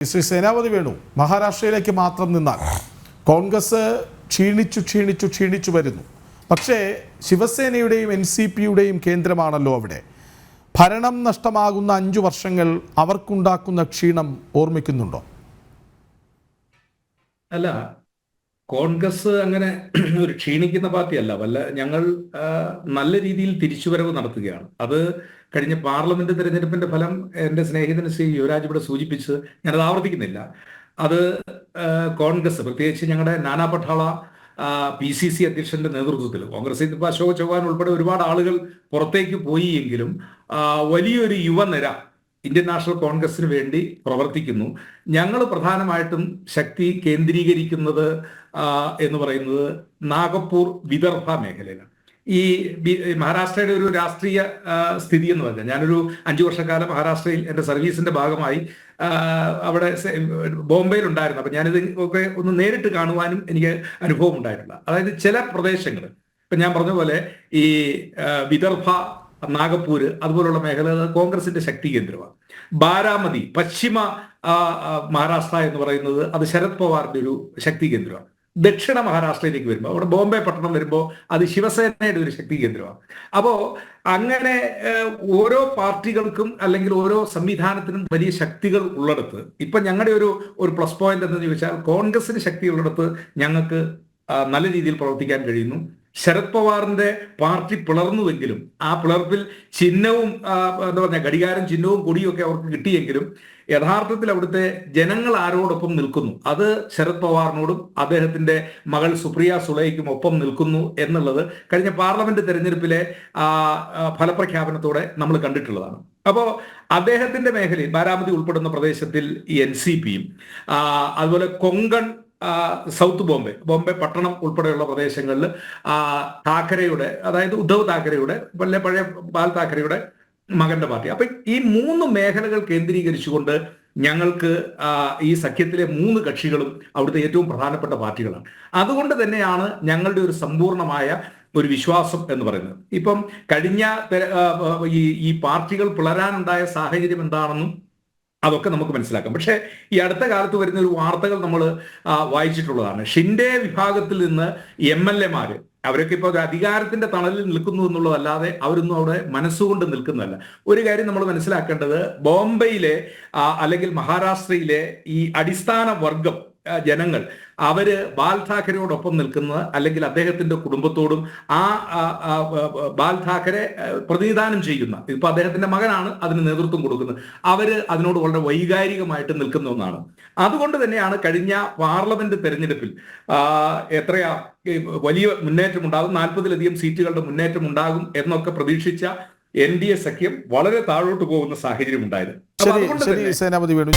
ശ്രീ സേനാപതി വേണു, മഹാരാഷ്ട്രയിലേക്ക് മാത്രം നിന്നാൽ കോൺഗ്രസ് ക്ഷീണിച്ചു വരുന്നു. പക്ഷേ ശിവസേനയുടെയും NCPയുടെയും കേന്ദ്രമാണല്ലോ അവിടെ. ഭരണം നഷ്ടമാകുന്ന 5 വർഷങ്ങൾ അവർക്കുണ്ടാക്കുന്ന ക്ഷീണം ഓർമ്മിക്കുന്നുണ്ടോ? അല്ല, കോൺഗ്രസ് അങ്ങനെ ഒരു ക്ഷീണിക്കുന്ന പാർട്ടിയല്ല. ഞങ്ങൾ നല്ല രീതിയിൽ തിരിച്ചുവരവ് നടത്തുകയാണ്. അത് കഴിഞ്ഞ പാർലമെന്റ് തെരഞ്ഞെടുപ്പിന്റെ ഫലം എൻ്റെ സ്നേഹിതൻ ശ്രീ യുവരാജ് ഇവിടെ സൂചിപ്പിച്ച് ഞാനത് ആവർത്തിക്കുന്നില്ല. അത് കോൺഗ്രസ്, പ്രത്യേകിച്ച് ഞങ്ങളുടെ നാനാ പട്ടാള PCC അധ്യക്ഷന്റെ നേതൃത്വത്തിൽ കോൺഗ്രസിൽ ഇപ്പോൾ അശോക് ചൗഹാൻ ഉൾപ്പെടെ ഒരുപാട് ആളുകൾ പുറത്തേക്ക് പോയി എങ്കിലും വലിയൊരു യുവനിര ഇന്ത്യൻ നാഷണൽ കോൺഗ്രസിന് വേണ്ടി പ്രവർത്തിക്കുന്നു. ഞങ്ങൾ പ്രധാനമായിട്ടും ശക്തി കേന്ദ്രീകരിക്കുന്നത് എന്ന് പറയുന്നത് നാഗപ്പൂർ വിദർഭ മേഖലയിലാണ്. ഈ മഹാരാഷ്ട്രയുടെ ഒരു രാഷ്ട്രീയ സ്ഥിതി എന്ന് പറഞ്ഞാൽ, ഞാനൊരു 5 വർഷക്കാലം മഹാരാഷ്ട്രയിൽ എൻ്റെ സർവീസിന്റെ ഭാഗമായി അവിടെ ബോംബെയിൽ ഉണ്ടായിരുന്നു. അപ്പം ഞാനിത് ഒക്കെ ഒന്ന് നേരിട്ട് കാണുവാനും എനിക്ക് അനുഭവം ഉണ്ടായിട്ടില്ല. അതായത് ചില പ്രദേശങ്ങൾ, ഇപ്പം ഞാൻ പറഞ്ഞ പോലെ ഈ വിദർഭ, നാഗപ്പൂര് അതുപോലുള്ള മേഖലകൾ കോൺഗ്രസിന്റെ ശക്തി കേന്ദ്രമാണ്. ബാരാമതി, പശ്ചിമ മഹാരാഷ്ട്ര എന്ന് പറയുന്നത് അത് ശരത് പവാറിന്റെ ഒരു ശക്തി കേന്ദ്രമാണ്. ദക്ഷിണ മഹാരാഷ്ട്രയിലേക്ക് വരുമ്പോൾ, അവിടെ ബോംബെ പട്ടണം വരുമ്പോൾ അത് ശിവസേനയുടെ ഒരു ശക്തി കേന്ദ്രമാണ്. അപ്പോൾ അങ്ങനെ ഓരോ പാർട്ടികൾക്കും അല്ലെങ്കിൽ ഓരോ സംവിധാനത്തിനും വലിയ ശക്തികൾ ഉള്ളിടത്ത് ഇപ്പൊ ഞങ്ങളുടെ ഒരു പ്ലസ് പോയിന്റ് എന്ന് ചോദിച്ചാൽ, കോൺഗ്രസിന് ശക്തി ഉള്ളിടത്ത് ഞങ്ങൾക്ക് നല്ല രീതിയിൽ പ്രവർത്തിക്കാൻ കഴിയുന്നു. ശരത് പവാറിന്റെ പാർട്ടി പിളർന്നുവെങ്കിലും ആ പിളർപ്പിൽ ചിഹ്നവും എന്താ പറഞ്ഞ ഘടികാരം ചിഹ്നവും കൊടിയും ഒക്കെ അവർക്ക് കിട്ടിയെങ്കിലും യഥാർത്ഥത്തിൽ അവിടുത്തെ ജനങ്ങൾ ആരോടൊപ്പം നിൽക്കുന്നു, അത് ശരത് പവാറിനോടും അദ്ദേഹത്തിന്റെ മകൾ സുപ്രിയ സുളയ്ക്കും ഒപ്പം നിൽക്കുന്നു എന്നുള്ളത് കഴിഞ്ഞ പാർലമെന്റ് തെരഞ്ഞെടുപ്പിലെ ഫലപ്രഖ്യാപനത്തോടെ നമ്മൾ കണ്ടിട്ടുള്ളതാണ്. അപ്പോൾ അദ്ദേഹത്തിന്റെ മേഖലയിൽ ബാരാമതി ഉൾപ്പെടുന്ന പ്രദേശത്തിൽ ഈ NCPയും അതുപോലെ കൊങ്കൺ, സൗത്ത് ബോംബെ പട്ടണം ഉൾപ്പെടെയുള്ള പ്രദേശങ്ങളിൽ താക്കറെയുടെ, അതായത് ഉദ്ധവ് താക്കറെയുടെ പഴയ ബാൽ താക്കറെയുടെ മകന്റെ പാർട്ടി. അപ്പൊ ഈ 3 മേഖലകൾ കേന്ദ്രീകരിച്ചുകൊണ്ട് ഞങ്ങൾക്ക് ഈ സഖ്യത്തിലെ 3 കക്ഷികളും അവിടുത്തെ ഏറ്റവും പ്രധാനപ്പെട്ട പാർട്ടികളാണ്. അതുകൊണ്ട് തന്നെയാണ് ഞങ്ങളുടെ ഒരു സമ്പൂർണമായ ഒരു വിശ്വാസം എന്ന് പറയുന്നത്. ഇപ്പം കഴിഞ്ഞ ഈ പാർട്ടികൾ പിളരാനുണ്ടായ സാഹചര്യം എന്താണെന്നും അതൊക്കെ നമുക്ക് മനസ്സിലാക്കാം. പക്ഷേ ഈ അടുത്ത കാലത്ത് വരുന്ന ഒരു വാർത്തകൾ നമ്മൾ വായിച്ചിട്ടുള്ളതാണ്. ഷിൻഡെ വിഭാഗത്തിൽ നിന്ന് MLA-മാര് അവരൊക്കെ ഇപ്പോൾ അധികാരത്തിന്റെ തണലിൽ നിൽക്കുന്നു എന്നുള്ളതല്ലാതെ അവരൊന്നും അവിടെ മനസ്സുകൊണ്ട് നിൽക്കുന്നതല്ല. ഒരു കാര്യം നമ്മൾ മനസ്സിലാക്കേണ്ടത്, ബോംബെയിലെ അല്ലെങ്കിൽ മഹാരാഷ്ട്രയിലെ ഈ അടിസ്ഥാന വർഗം ജനങ്ങൾ അവര് ബാൽ താക്കറെയോടൊപ്പം നിൽക്കുന്നത്, അല്ലെങ്കിൽ അദ്ദേഹത്തിന്റെ കുടുംബത്തോടും ബാൽ താക്കറെ പ്രതിനിധാനം ചെയ്യുന്ന, ഇപ്പൊ അദ്ദേഹത്തിന്റെ മകനാണ് അതിന് നേതൃത്വം കൊടുക്കുന്നത്, അവര് അതിനോട് വളരെ വൈകാരികമായിട്ട് നിൽക്കുന്ന ഒന്നാണ്. അതുകൊണ്ട് തന്നെയാണ് കഴിഞ്ഞ പാർലമെന്റ് തെരഞ്ഞെടുപ്പിൽ എത്രയാ വലിയ മുന്നേറ്റം ഉണ്ടാകും, 40-ലധികം സീറ്റുകളുടെ മുന്നേറ്റം ഉണ്ടാകും എന്നൊക്കെ പ്രതീക്ഷിച്ച NDA സഖ്യം വളരെ താഴോട്ട് പോകുന്ന സാഹചര്യം ഉണ്ടായത്. സേനാപതി വേണു.